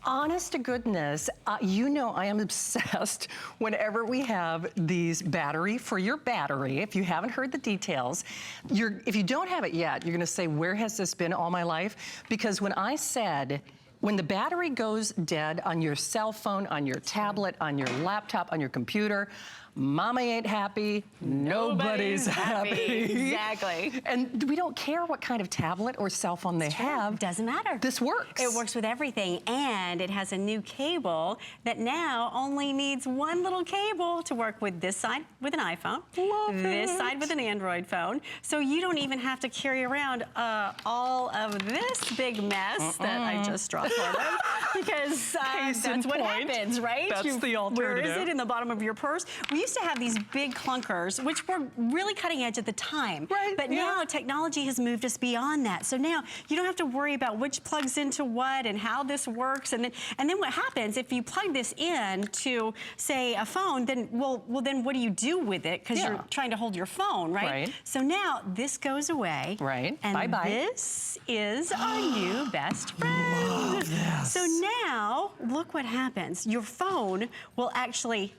Honest to goodness, you know I am obsessed whenever we have these battery for your battery. If you haven't heard the details, if you don't have it yet, you're gonna say, where has this been all my life? Because when I said, when the battery goes dead on your cell phone, on your tablet, on your laptop, on your computer, Mama ain't happy, nobody's happy. Exactly. And we don't care what kind of tablet or cell phone they have. Doesn't matter. This works. It works with everything, and it has a new cable that now only needs one little cable to work with this side with an iPhone, this side with an Android phone. So you don't even have to carry around all of this big mess that I just dropped on them, because that's what happens, right? That's the alternative. Where is it? In the bottom of your purse. We used to have these big clunkers, which were really cutting edge at the time. Right, but now technology has moved us beyond that. So now you don't have to worry about which plugs into what and how this works. And then what happens if you plug this in to, say, a phone, then, well then what do you do with it? Because you're trying to hold your phone, right? So now this goes away. Right. And bye-bye. This is our new best friend. Love this. So now, look what happens. Your phone will actually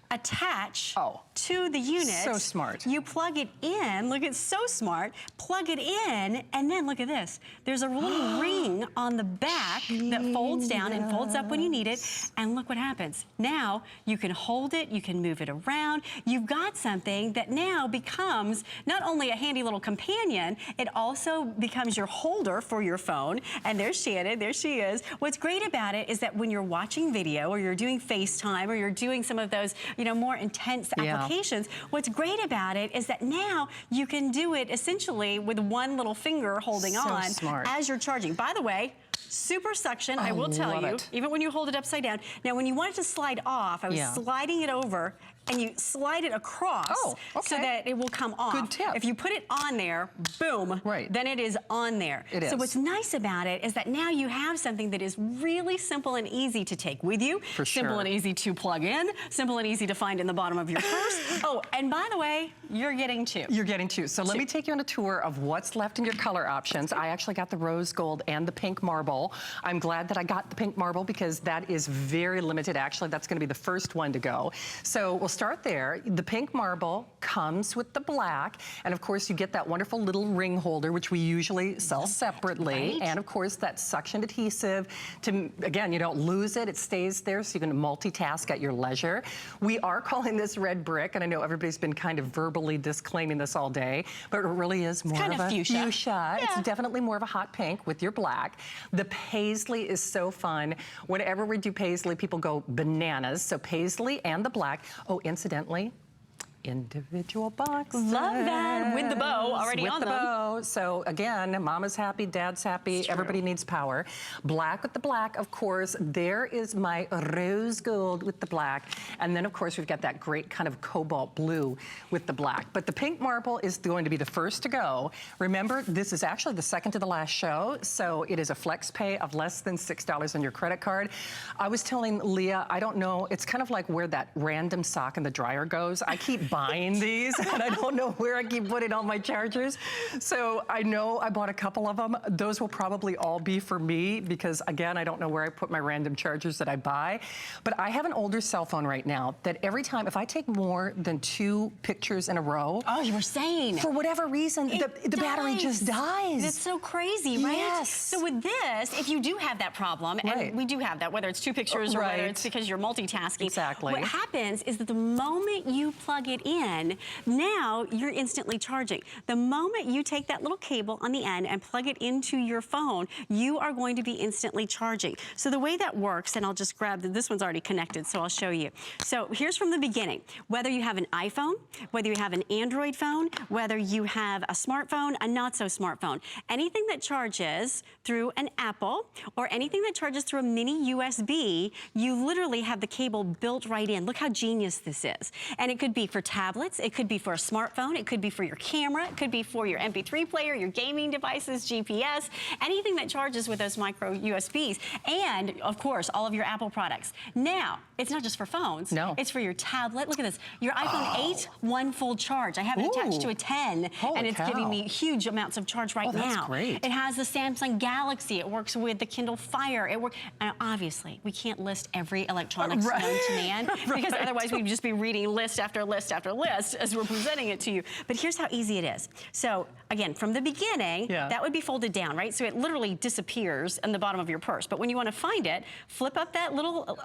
attach to the unit. So smart. You plug it in. Look, it's so smart. Plug it in, and then look at this. There's a little ring on the back that folds down and folds up when you need it. And look what happens. Now you can hold it. You can move it around. You've got something that now becomes not only a handy little companion, it also becomes your holder for your phone. And there's Shannon. There she is. What's great about it is that when you're watching video, or you're doing FaceTime, or you're doing some of those, you know, more intense applications, what's great about it is that now you can do it essentially with one little finger holding on as you're charging. By the way, super suction, I will tell you, even when you hold it upside down. Now, when you want it to slide off, I was sliding it over, and you slide it across so that it will come off. Good tip. If you put it on there, boom, then it is on there. It is. So what's nice about it is that now you have something that is really simple and easy to take with you. For sure. Simple and easy to plug in. Simple and easy to find in the bottom of your purse. Oh, and by the way, you're getting two. You're getting two. So let me take you on a tour of what's left in your color options. I actually got the rose gold and the pink marble. I'm glad that I got the pink marble because that is very limited. Actually, that's going to be the first one to go. So we'll start there. The pink marble comes with the black, and of course you get that wonderful little ring holder, which we usually sell separately, and of course that suction adhesive to, again, you don't lose it, it stays there so you can multitask at your leisure. We are calling this red brick, and I know everybody's been kind of verbally disclaiming this all day, but it really is more of a fuchsia. It's definitely more of a hot pink with your black. The paisley is so fun. Whenever we do paisley, people go bananas. So paisley and the black. Oh, incidentally, individual boxes. Love that. With the bow already on them. With the bow. So again, mama's happy, dad's happy, everybody needs power. Black with the black, of course. There is my rose gold with the black. And then of course we've got that great kind of cobalt blue with the black. But the pink marble is going to be the first to go. Remember, this is actually the second to the last show. So it is a flex pay of less than $6 on your credit card. I was telling Leah, I don't know, it's kind of like where that random sock in the dryer goes. I keep buying these and I don't know where I keep putting all my chargers. So I know I bought a couple of them. Those will probably all be for me because again, I don't know where I put my random chargers that I buy. But I have an older cell phone right now that every time, if I take more than 2 pictures in a row. Oh, you were saying. For whatever reason, the battery just dies. It's so crazy, right? Yes. So with this, if you do have that problem, and we do have that, whether it's 2 pictures or whether it's because you're multitasking. Exactly. What happens is that the moment you plug it in, now you're instantly charging. The moment you take that little cable on the end and plug it into your phone, you are going to be instantly charging. So the way that works, and I'll just grab, this one's already connected, so I'll show you. So here's from the beginning. Whether you have an iPhone, whether you have an Android phone, whether you have a smartphone, a not so smartphone, anything that charges through an Apple or anything that charges through a mini USB, you literally have the cable built right in. Look how genius this is. And it could be for tablets, it could be for a smartphone, it could be for your camera, it could be for your MP3 MP3 player, your gaming devices, GPS, anything that charges with those micro USBs, and of course, all of your Apple products. Now, it's not just for phones. No. It's for your tablet. Look at this. Your iPhone 8, one full charge. I have it attached to a 10, Holy and it's cow. giving me huge amounts of charge right now. That's great. It has the Samsung Galaxy. It works with the Kindle Fire. It works. Obviously, we can't list every electronics known to man because otherwise we'd just be reading list after list after list as we're presenting it to you. But here's how easy it is. So again, from the beginning, that would be folded down, right? So it literally disappears in the bottom of your purse. But when you want to find it, flip up that little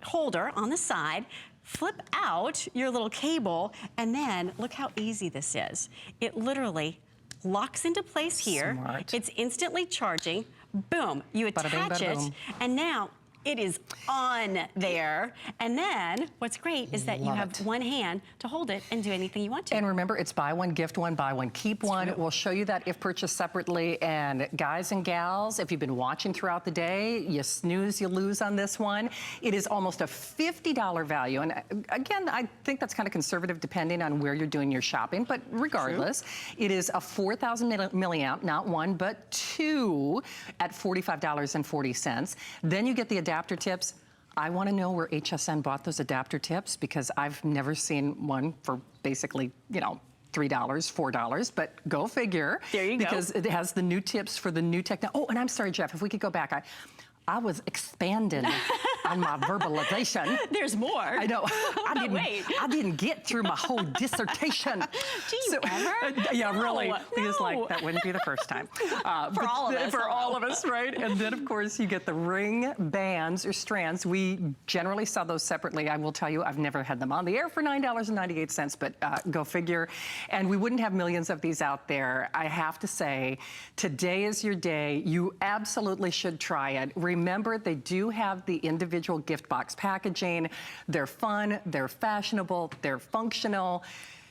holder on the side, flip out your little cable, and then look how easy this is. It literally locks into place here. Smart. It's instantly charging. Boom, you attach it, and now it is on there. And then what's great is that you have one hand to hold it and do anything you want to. And remember, it's buy one, gift one, buy one, keep one. We'll show you that if purchased separately. And guys and gals, if you've been watching throughout the day, you snooze, you lose on this one. It is almost a $50 value. And again, I think that's kind of conservative depending on where you're doing your shopping. But regardless, it is a 4,000 milliamp, not one, but two at $45.40. Then you get the adapter tips. I want to know where HSN bought those adapter tips because I've never seen one for basically, you know, $3, $4, but go figure. There you go. Because it has the new tips for the new technology. Oh, and I'm sorry, Jeff, if we could go back. I was expanding on my verbalization. There's more. I know. I didn't get through my whole dissertation. Do you ever? Yeah, No, really. no. Because like that wouldn't be the first time. For all of us. For all of us, right? And then of course you get the ring bands or strands. We generally sell those separately. I will tell you, I've never had them on the air for $9.98, but go figure. And we wouldn't have millions of these out there. I have to say, today is your day. You absolutely should try it. Remember, they do have the individual gift box packaging. They're fun, they're fashionable, they're functional.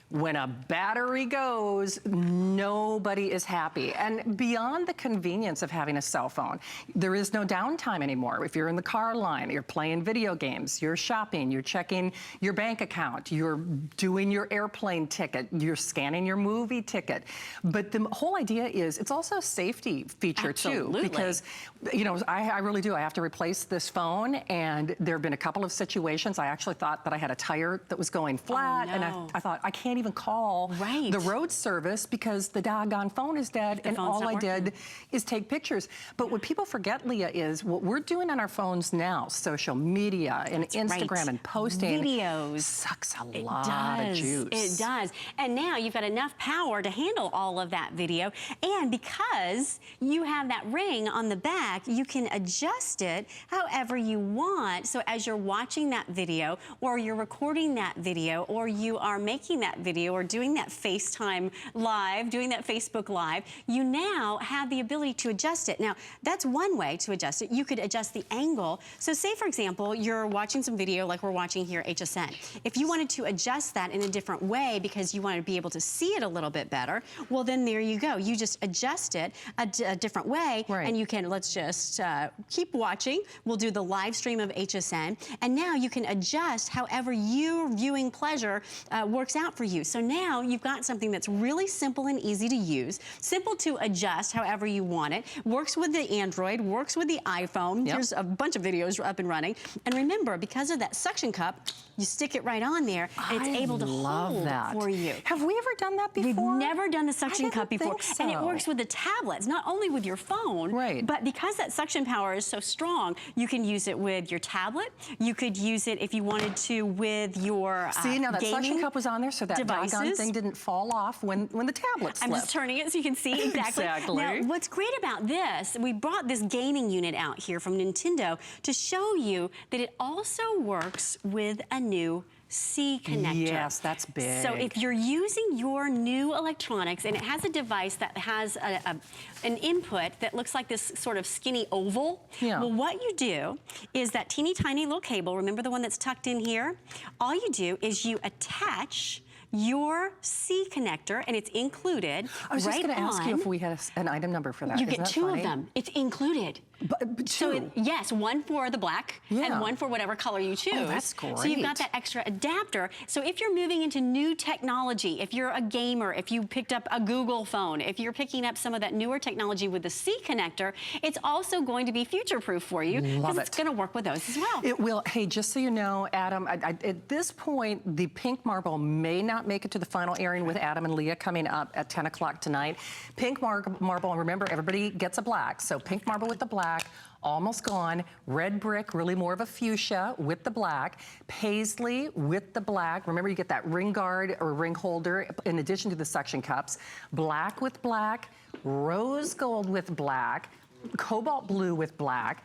When a battery goes, nobody is happy. And beyond the convenience of having a cell phone, there is no downtime anymore. If you're in the car line, you're playing video games, you're shopping, you're checking your bank account, you're doing your airplane ticket, you're scanning your movie ticket. But the whole idea is it's also a safety feature too. Because, you know, I really do. I have to replace this phone, and there have been a couple of situations. I actually thought that I had a tire that was going flat, and I thought, I can't even call the road service because the doggone phone is dead, and all I did is take pictures. But what people forget, Leah, is what we're doing on our phones now, social media and Instagram and posting, videos, sucks a lot of juice. It does. And now you've got enough power to handle all of that video. And because you have that ring on the back, you can adjust it however you want. So as you're watching that video, or you're recording that video, or you are making that video, or doing that FaceTime live, doing that Facebook Live, you now have the ability to adjust it. Now, that's one way to adjust it. You could adjust the angle. So say, for example, you're watching some video like we're watching here at HSN. If you wanted to adjust that in a different way because you want to be able to see it a little bit better, well, then there you go. You just adjust it a different way, and you can, let's just keep watching. We'll do the live stream of HSN, and now you can adjust however your viewing pleasure works out for you. So now you've got something that's really simple and easy to use, simple to adjust however you want it, works with the Android, works with the iPhone. There's a bunch of videos up and running. And remember, because of that suction cup, you stick it right on there, and it's able to hold for you. Have we ever done that before? We've never done the suction cup before. So. And it works with the tablets, not only with your phone, but because that suction power is so strong, you can use it with your tablet. You could use it if you wanted to with your See, now that suction cup was on there, so that devices. doggone thing didn't fall off when the tablet slipped. I'm just turning it so you can see exactly. Now, what's great about this, we brought this gaming unit out here from Nintendo to show you that it also works with a new C connector. Yes, that's big. So if you're using your new electronics and it has a device that has an input that looks like this sort of skinny oval, well, what you do is that teeny tiny little cable, remember the one that's tucked in here? All you do is you attach your C connector, and it's included. I was just going to ask you if we had an item number for that. You get two of them. It's included. But two. Yes, one for the black and one for whatever color you choose. Oh, that's great. So you've got that extra adapter. So if you're moving into new technology, if you're a gamer, if you picked up a Google phone, if you're picking up some of that newer technology with the C connector, it's also going to be future-proof for you because it's going to work with those as well. It will. Hey, just so you know, Adam, at this point, the pink marble may not make it to the final airing with Adam and Leah coming up at 10 o'clock tonight. Pink marble, and remember, everybody gets a black, so pink marble with the black, almost gone. Red brick, really more of a fuchsia with the black. Paisley with the black. Remember, you get that ring guard or ring holder in addition to the suction cups. Black with black, rose gold with black, cobalt blue with black.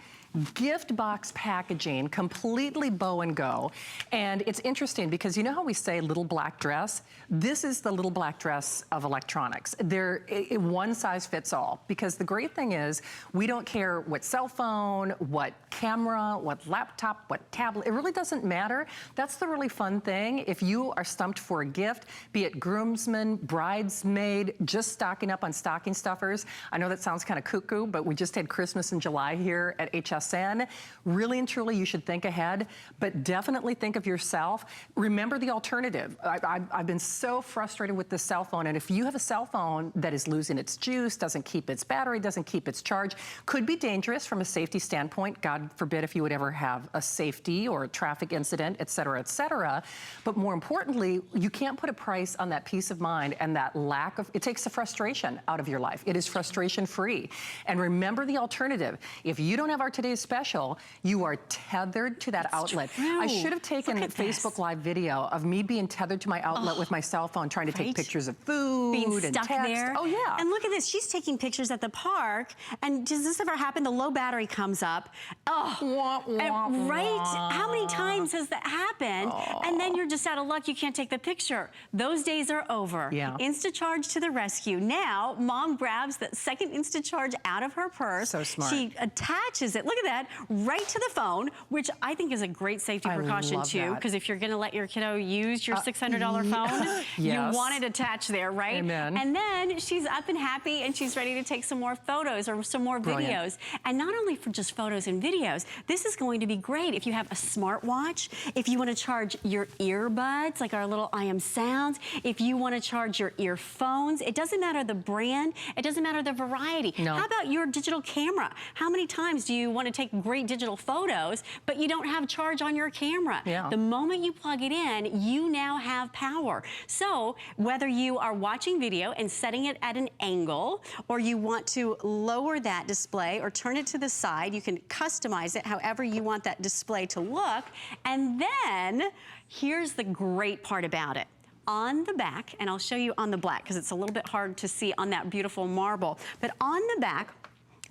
Gift box packaging, completely bow and go. And it's interesting because you know how we say little black dress? This is the little black dress of electronics. One size fits all. Because the great thing is, we don't care what cell phone, what camera, what laptop, what tablet, it really doesn't matter. That's the really fun thing. If you are stumped for a gift, be it groomsman, bridesmaid, just stocking up on stocking stuffers. I know that sounds kind of cuckoo, but we just had Christmas in July here at HSN. Really and truly, you should think ahead, but definitely think of yourself. Remember the alternative. I've been so frustrated with this cell phone, and if you have a cell phone that is losing its juice, doesn't keep its battery, doesn't keep its charge, could be dangerous from a safety standpoint. God forbid if you would ever have a safety or a traffic incident, et cetera, et cetera. But more importantly, you can't put a price on that peace of mind and that lack of, it takes the frustration out of your life. It is frustration free. And remember the alternative. If you don't have our today's special, you are tethered to that outlet. True. I should have taken the Facebook Live video of me being tethered to my outlet with my cell phone, trying to take pictures of food being and stuck text. there. Oh yeah. And look at this, she's taking pictures at the park, and does this ever happen? The low battery comes up. Oh, right? How many times has that happened? And then you're just out of luck, you can't take the picture. Those days are over. Yeah. instaCHARGE to the rescue. Now, mom grabs that second instaCHARGE out of her purse. So smart. She attaches it, look at that, right to the phone, which I think is a great safety precaution too, because if you're gonna let your kiddo use your $600 phone, you want it attached there, right? Amen. And then she's up and happy and she's ready to take some more photos or some more videos. And not only for just photos and videos, this is going to be great if you have a smartwatch, if you want to charge your earbuds, like our little I Am Sounds, if you want to charge your earphones. It doesn't matter the brand, it doesn't matter the variety. No. How about your digital camera? How many times do you want to take great digital photos, but you don't have charge on your camera? Yeah. The moment you plug it in, you now have power. So whether you are watching video and setting it at an angle, or you want to lower that display or turn it to the side, you can customize it however you want that display to look. And then here's the great part about it. On the back, and I'll show you on the black because it's a little bit hard to see on that beautiful marble, but on the back,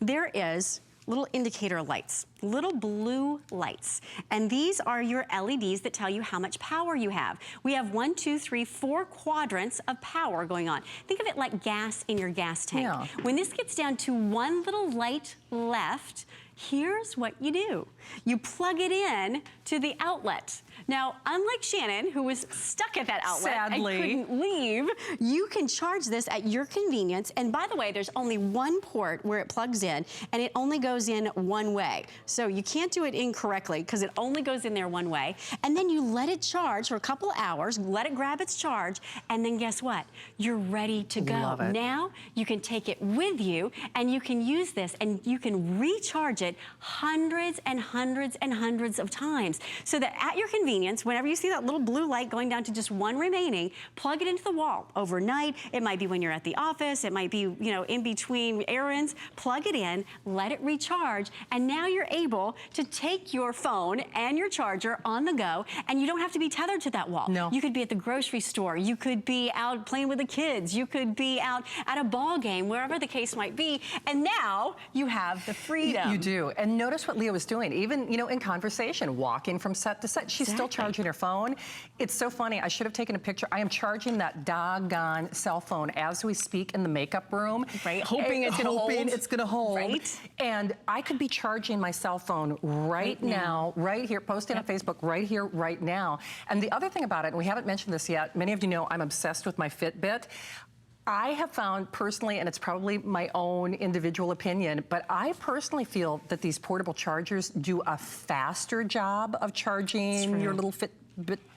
there is little indicator lights, little blue lights. And these are your LEDs that tell you how much power you have. We have 1, 2, 3, 4 quadrants of power going on. Think of it like gas in your gas tank. Yeah. When this gets down to one little light left, here's what you do. You plug it in to the outlet. Now, unlike Shannon, who was stuck at that outlet Sadly. and couldn't leave, you can charge this at your convenience. And by the way, there's only one port where it plugs in, and it only goes in one way. So you can't do it incorrectly because it only goes in there one way. And then you let it charge for a couple hours, let it grab its charge, and then guess what? You're ready to go. Love it. Now you can take it with you, and you can use this, and you can recharge it hundreds and hundreds and hundreds of times. So that at your convenience, whenever you see that little blue light going down to just one remaining, plug it into the wall overnight. It might be when you're at the office. It might be, you know, in between errands. Plug it in, let it recharge, and now you're able to take your phone and your charger on the go, and you don't have to be tethered to that wall. No. You could be at the grocery store. You could be out playing with the kids. You could be out at a ball game, wherever the case might be. And now you have the freedom. You do. And notice what Leah was doing, even, you know, in conversation, walking from set to set. She's still charging her phone. It's so funny. I should have taken a picture. I am charging that doggone cell phone as we speak in the makeup room. Right, hoping it's gonna hold. It's gonna hold. Right. And I could be charging my cell phone right now, right here, posting on Facebook right here, right now. And the other thing about it, and we haven't mentioned this yet, many of you know I'm obsessed with my Fitbit. I have found personally, and it's probably my own individual opinion, but I personally feel that these portable chargers do a faster job of charging your little Fitbit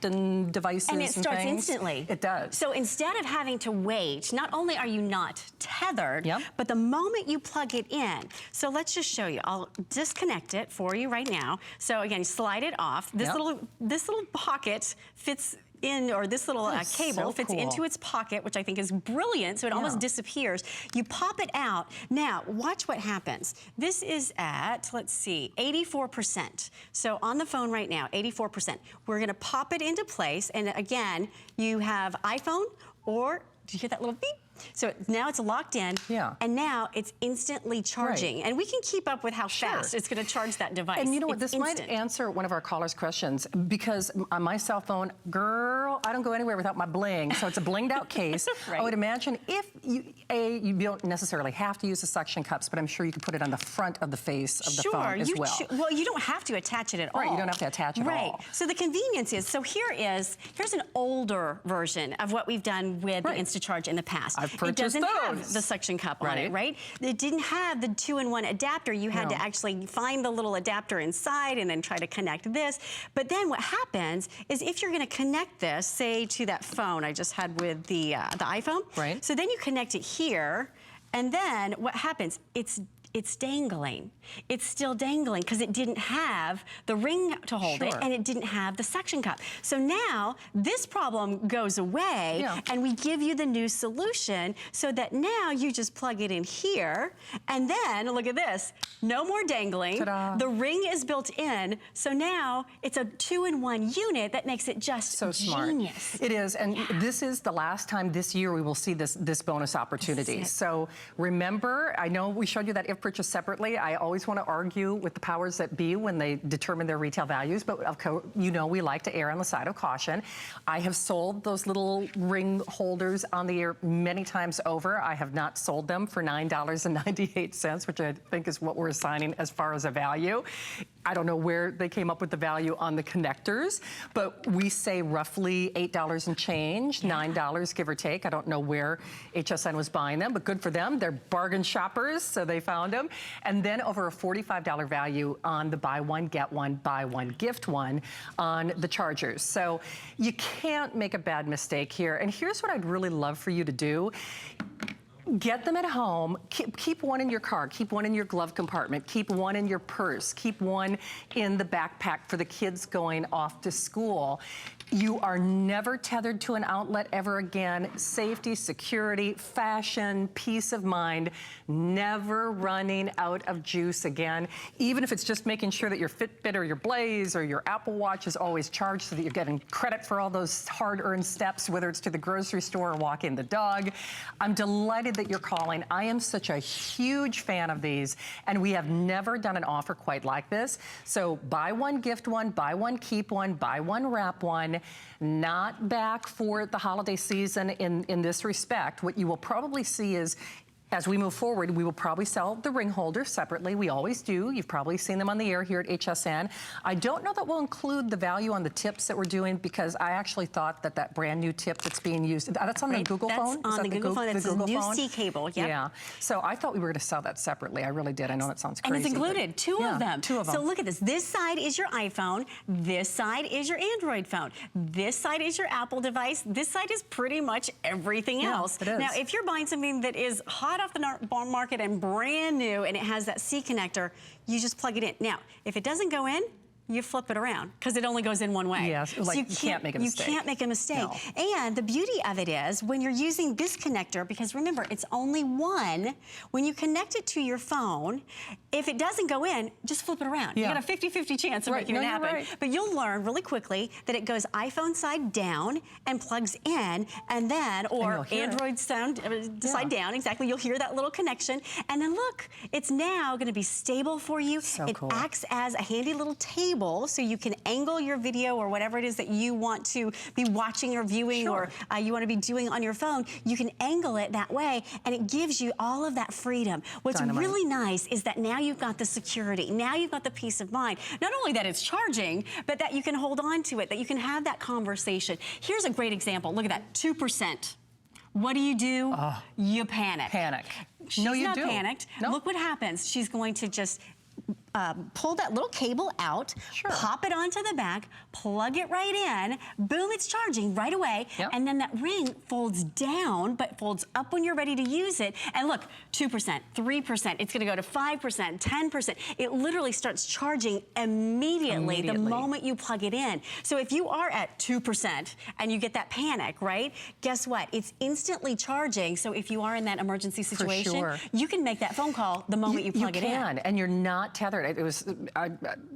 and devices and it starts things. Instantly. It does. So instead of having to wait, not only are you not tethered, but the moment you plug it in, so let's just show you. I'll disconnect it for you right now. So again, slide it off. This little pocket fits in, or this little cable fits into its pocket, which I think is brilliant, so it almost disappears. You pop it out. Now, watch what happens. This is at, let's see, 84%. So on the phone right now, 84%. We're gonna pop it into place, and again, you have iPhone, or, do you hear that little beep? So now it's locked in, and now it's instantly charging. And we can keep up with how fast it's gonna charge that device. And you know what, this might answer one of our callers' questions, because on my cell phone, girl, I don't go anywhere without my bling, so it's a blinged out case. I would imagine if you don't necessarily have to use the suction cups, but I'm sure you could put it on the front of the face of the phone as well. Well, you don't have to attach it at all. Right, you don't have to attach it at all. So the convenience is, so here's an older version of what we've done with the instaCHARGE in the past. It doesn't have the suction cup on it, right? It didn't have the 2-in-1 adapter. You had to actually find the little adapter inside and then try to connect this. But then what happens is, if you're gonna connect this, say to that phone I just had with the iPhone, so then you connect it here, and then what happens? It's dangling. It's still dangling because it didn't have the ring to hold it, and it didn't have the suction cup. So now this problem goes away, and we give you the new solution, so that now you just plug it in here, and then look at this. No more dangling. The ring is built in, so now it's a 2-in-1 unit that makes it just so smart. Genius. It is, and this is the last time this year we will see this bonus opportunity. So remember, I know we showed you that if purchased separately. I always want to argue with the powers that be when they determine their retail values, but of course, you know, we like to err on the side of caution. I have sold those little ring holders on the air many times over. I have not sold them for $9.98, which I think is what we're assigning as far as a value. I don't know where they came up with the value on the connectors, but we say roughly $8 and change, $9 give or take. I don't know where HSN was buying them, but good for them. They're bargain shoppers, so they found them. And then over a $45 value on the buy one, get one, buy one, gift one on the chargers. So you can't make a bad mistake here. And here's what I'd really love for you to do. Get them at home, keep one in your car, keep one in your glove compartment, keep one in your purse, keep one in the backpack for the kids going off to school. You are never tethered to an outlet ever again. Safety, security, fashion, peace of mind, never running out of juice again. Even if it's just making sure that your Fitbit or your Blaze or your Apple Watch is always charged so that you're getting credit for all those hard-earned steps, whether it's to the grocery store or walking the dog. I'm delighted that you're calling. I am such a huge fan of these, and we have never done an offer quite like this. So buy one, gift one, buy one, keep one, buy one, wrap one. Not back for the holiday season in this respect. What you will probably see is, as we move forward, we will probably sell the ring holder separately. We always do. You've probably seen them on the air here at HSN. I don't know that we'll include the value on the tips that we're doing, because I actually thought that that brand new tip that's being used, that's on the Google phone? That's on the Google phone. It's a new C cable, Yeah. So I thought we were going to sell that separately. I really did. I know that sounds crazy. And it's included, two of them. Two of them. So look at this. This side is your iPhone. This side is your Android phone. This side is your Apple device. This side is pretty much everything else. It is. Now, if you're buying something that is hot off the market and brand new, and it has that C connector, you just plug it in. Now, if it doesn't go in, you flip it around, because it only goes in one way. Yes, so like you can't make a mistake. You can't make a mistake. No. And the beauty of it is, when you're using this connector, because remember, it's only one, when you connect it to your phone, if it doesn't go in, just flip it around. You got a 50-50 chance of making it happen. But you'll learn really quickly that it goes iPhone side down and plugs in, and then, or Android side down, exactly. You'll hear that little connection, and then look, it's now gonna be stable for you. It acts as a handy little table, so you can angle your video or whatever it is that you want to be watching or viewing, or you want to be doing on your phone. You can angle it that way, and it gives you all of that freedom. What's really nice is that now you've got the security. Now you've got the peace of mind. Not only that it's charging, but that you can hold on to it, that you can have that conversation. Here's a great example. Look at that, 2%. what do? You panic. Panic. She's no, you not do. panicked. No. Look what happens. She's going to just pull that little cable out, Sure. pop it onto the back, plug it right in, boom, it's charging right away, Yep. and then that ring folds down, but folds up when you're ready to use it. And look, 2%, 3%, it's gonna go to 5%, 10%. It literally starts charging immediately the moment you plug it in. So if you are at 2% and you get that panic, right? Guess what? It's instantly charging, so if you are in that emergency situation, sure. you can make that phone call the moment you plug it in. You can, and you're not tethered. It was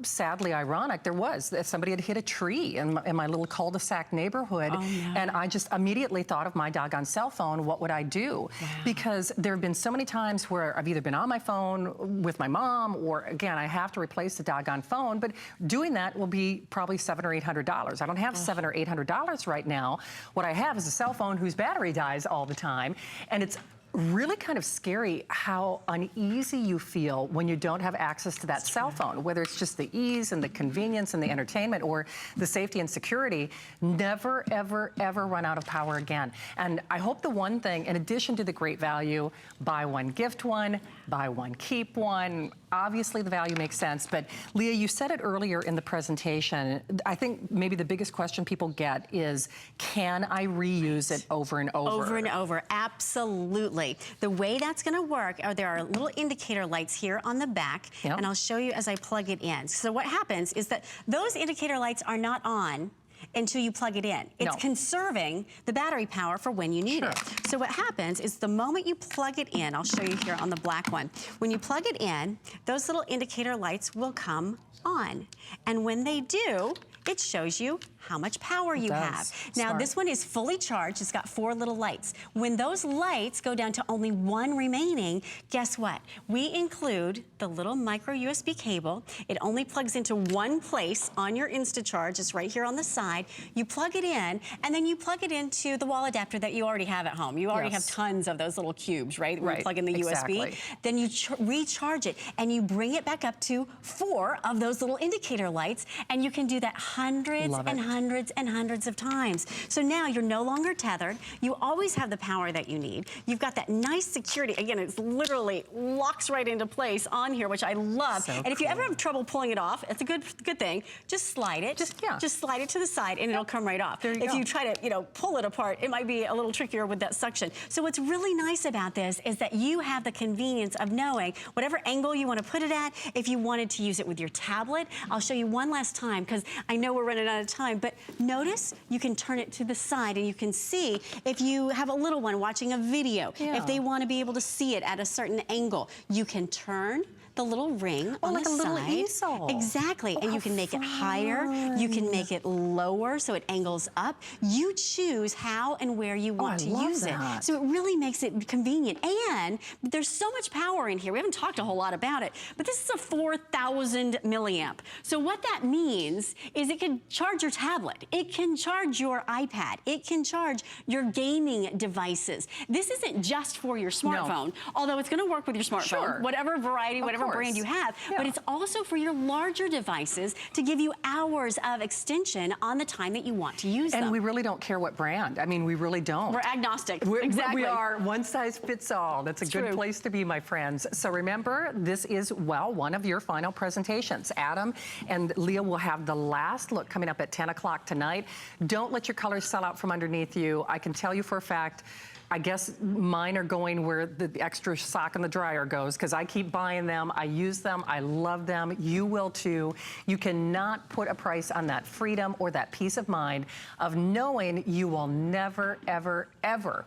sadly ironic. There was somebody had hit a tree in my little cul-de-sac neighborhood, and I just immediately thought of my doggone cell phone. What would I do? Wow. Because there have been so many times where I've either been on my phone with my mom, or again, I have to replace the doggone phone. But doing that will be probably $700 or $800. I don't have $700 or $800 right now. What I have is a cell phone whose battery dies all the time, and it's really kind of scary how uneasy you feel when you don't have access to that cell phone, whether it's just the ease and the convenience and the entertainment or the safety and security. Never, ever, ever run out of power again. And I hope the one thing, in addition to the great value, buy one, gift one, buy one, keep one. Obviously the value makes sense, but Leah, you said it earlier in the presentation. I think maybe the biggest question people get is, can I reuse it over and over? Over and over, absolutely. The way that's gonna work are there are little indicator lights here on the back, and I'll show you as I plug it in. So what happens is that those indicator lights are not on until you plug it in. It's conserving the battery power for when you need it. So what happens is the moment you plug it in, I'll show you here on the black one, when you plug it in, those little indicator lights will come on. And when they do, it shows you how much power you have. Now this one is fully charged, it's got 4 little lights. When those lights go down to only 1 remaining, guess what? We include the little micro USB cable. It only plugs into one place on your instaCHARGE, it's right here on the side. You plug it in, and then you plug it into the wall adapter that you already have at home. You already have tons of those little cubes, right? Where you plug in the USB. Then you recharge it, and you bring it back up to 4 of those little indicator lights, and you can do that hundreds and hundreds and hundreds of times. So now you're no longer tethered. You always have the power that you need. You've got that nice security. Again, it's literally locks right into place on here, which I love. And if you ever have trouble pulling it off, it's a good thing. Just slide it. Just slide it to the side, and it'll come right off. If you try to, pull it apart, it might be a little trickier with that suction. So what's really nice about this is that you have the convenience of knowing whatever angle you want to put it at. If you wanted to use it with your tablet, I'll show you one last time because I know we're running out of time, but notice you can turn it to the side and you can see if you have a little one watching a video, if they want to be able to see it at a certain angle, you can turn the little ring on the side. Like a little easel. Exactly, and you can make it higher, you can make it lower so it angles up. You choose how and where you want to use it. So it really makes it convenient. And there's so much power in here. We haven't talked a whole lot about it, but this is a 4,000 milliamp. So what that means is it can charge your tablet. It can charge your iPad. It can charge your gaming devices. This isn't just for your smartphone, although it's gonna work with your smartphone, whatever variety, whatever brand you have, but it's also for your larger devices to give you hours of extension on the time that you want to use them. And we really don't care what brand. I mean, we really don't. We're agnostic. Exactly. We are one size fits all. That's a good place to be, my friends. So remember, this is, well, one of your final presentations. Adam and Leah will have the last look coming up at 10 o'clock tonight. Don't let your colors sell out from underneath you. I can tell you for a fact, I guess mine are going where the extra sock in the dryer goes because I keep buying them. I use them. I love them. You will too. You cannot put a price on that freedom or that peace of mind of knowing you will never, ever, ever,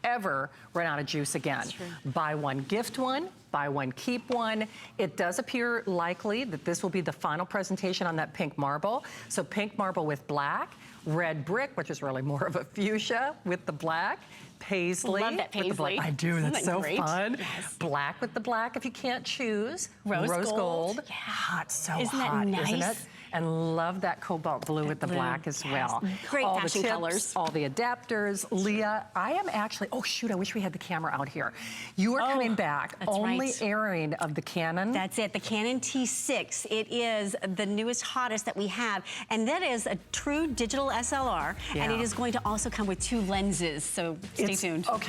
ever run out of juice again. Buy one, gift one. Buy one, keep one. It does appear likely that this will be the final presentation on that pink marble. So pink marble with black, red brick, which is really more of a fuchsia with the black, paisley. Love that paisley. With the black. I do, that's so fun. Yes. Black with the black if you can't choose. Rose gold. Yeah. Hot, so isn't hot, that nice? isn't it? And love that cobalt blue with the blue, black as yes. well. Great all fashion the tips, colors. all the adapters. Leah, I am actually, oh shoot, I wish we had the camera out here. You are coming back, that's only right. airing of the Canon. That's it, the Canon T6. It is the newest, hottest that we have, and that is a true digital SLR, and it is going to also come with 2 lenses, so stay tuned. Okay.